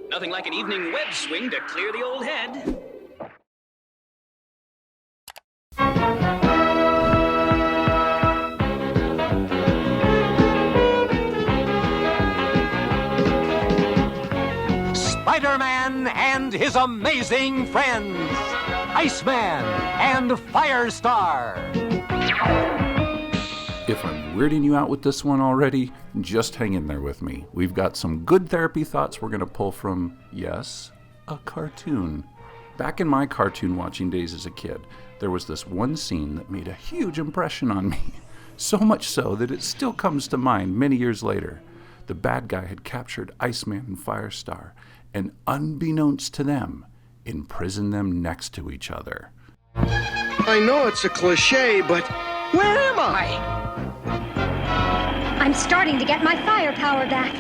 Nothing like an evening web swing to clear the old head. Spider-Man and his amazing friends, Iceman and Firestar. If I'm weirding you out with this one already, just hang in there with me. We've got some good therapy thoughts we're going to pull from, yes, a cartoon. Back in my cartoon watching days as a kid, there was this one scene that made a huge impression on me. So much so that it still comes to mind many years later. The bad guy had captured Iceman and Firestar, and unbeknownst to them, imprisoned them next to each other. I know it's a cliche, but where am I? I'm starting to get my firepower back.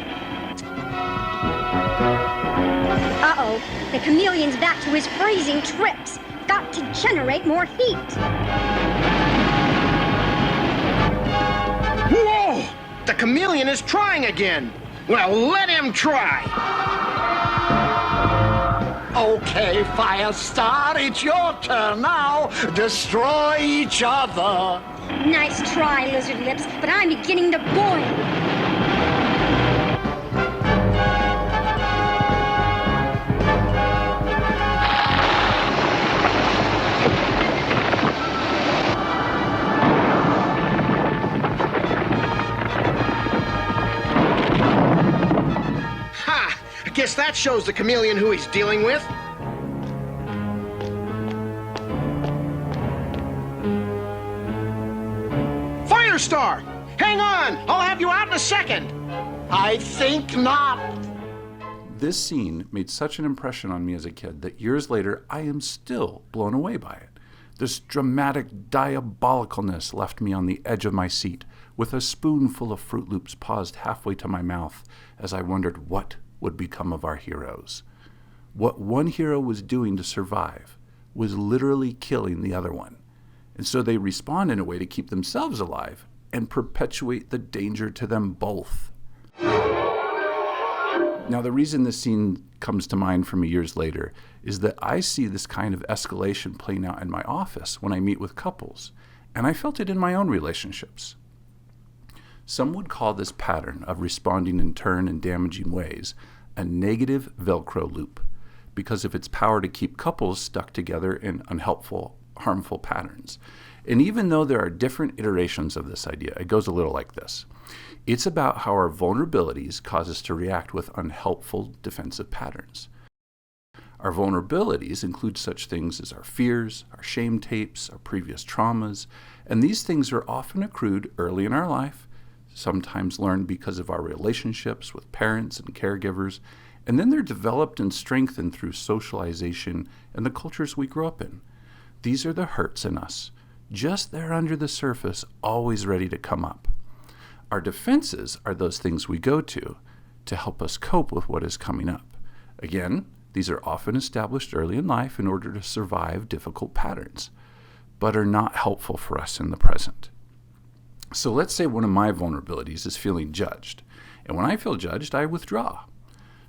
Uh-oh, the chameleon's back to his freezing tricks. Got to generate more heat. Whoa! The chameleon is trying again. Well, let him try. Okay, Firestar, it's your turn now. Destroy each other. Nice try, Lizard Lips, but I'm beginning to boil. Ha! I guess that shows the chameleon who he's dealing with. Firestar! Hang on! I'll have you out in a second! I think not. This scene made such an impression on me as a kid that years later I am still blown away by it. This dramatic diabolicalness left me on the edge of my seat, with a spoonful of Fruit Loops paused halfway to my mouth as I wondered what would become of our heroes. What one hero was doing to survive was literally killing the other one. And so they respond in a way to keep themselves alive and perpetuate the danger to them both. Now, the reason this scene comes to mind for me years later is that I see this kind of escalation playing out in my office when I meet with couples, and I felt it in my own relationships. Some would call this pattern of responding in turn and damaging ways a negative Velcro loop because of its power to keep couples stuck together in unhelpful, harmful patterns. And even though there are different iterations of this idea, it goes a little like this. It's about how our vulnerabilities cause us to react with unhelpful defensive patterns. Our vulnerabilities include such things as our fears, our shame tapes, our previous traumas, and these things are often accrued early in our life, sometimes learned because of our relationships with parents and caregivers, and then they're developed and strengthened through socialization and the cultures we grew up in. These are the hurts in us, just there under the surface, always ready to come up. Our defenses are those things we go to help us cope with what is coming up. Again, these are often established early in life in order to survive difficult patterns, but are not helpful for us in the present. So let's say one of my vulnerabilities is feeling judged. And when I feel judged, I withdraw.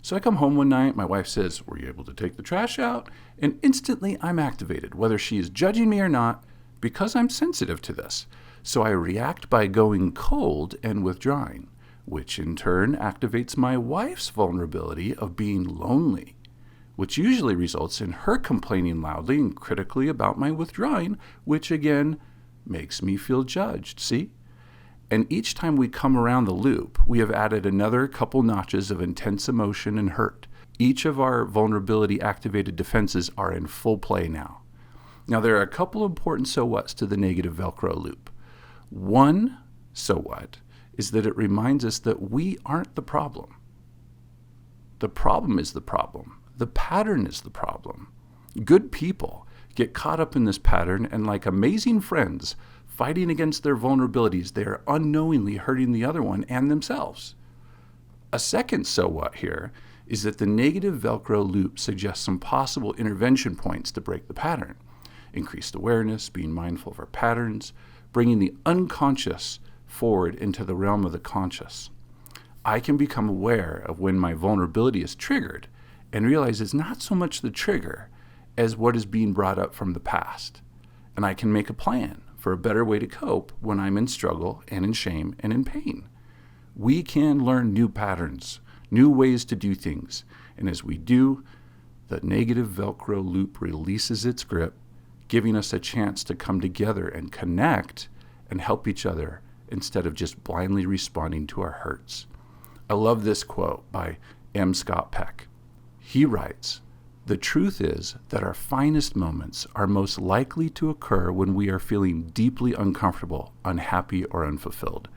So I come home one night, my wife says, "Were you able to take the trash out?" And instantly I'm activated, whether she is judging me or not, because I'm sensitive to this. So I react by going cold and withdrawing, which in turn activates my wife's vulnerability of being lonely, which usually results in her complaining loudly and critically about my withdrawing, which again makes me feel judged, see? And each time we come around the loop, we have added another couple notches of intense emotion and hurt. Each of our vulnerability-activated defenses are in full play now. Now, there are a couple important so whats to the negative Velcro loop. One so what is that it reminds us that we aren't the problem. The problem is the problem. The pattern is the problem. Good people get caught up in this pattern, and like amazing friends, fighting against their vulnerabilities, they are unknowingly hurting the other one and themselves. A second so what here is that the negative Velcro loop suggests some possible intervention points to break the pattern. Increased awareness, being mindful of our patterns, bringing the unconscious forward into the realm of the conscious. I can become aware of when my vulnerability is triggered and realize it's not so much the trigger as what is being brought up from the past. And I can make a plan for a better way to cope when I'm in struggle and in shame and in pain. We can learn new patterns, new ways to do things. And as we do, the negative Velcro loop releases its grip, giving us a chance to come together and connect and help each other instead of just blindly responding to our hurts. I love this quote by M. Scott Peck. He writes, "The truth is that our finest moments are most likely to occur when we are feeling deeply uncomfortable, unhappy, or unfulfilled.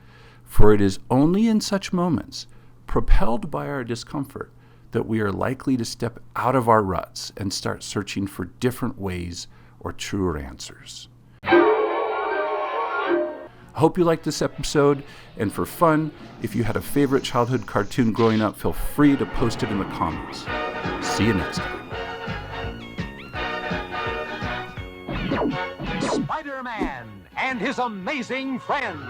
For it is only in such moments, propelled by our discomfort, that we are likely to step out of our ruts and start searching for different ways or truer answers." I hope you liked this episode, and for fun, if you had a favorite childhood cartoon growing up, feel free to post it in the comments. See you next time. Spider-Man and his amazing friends.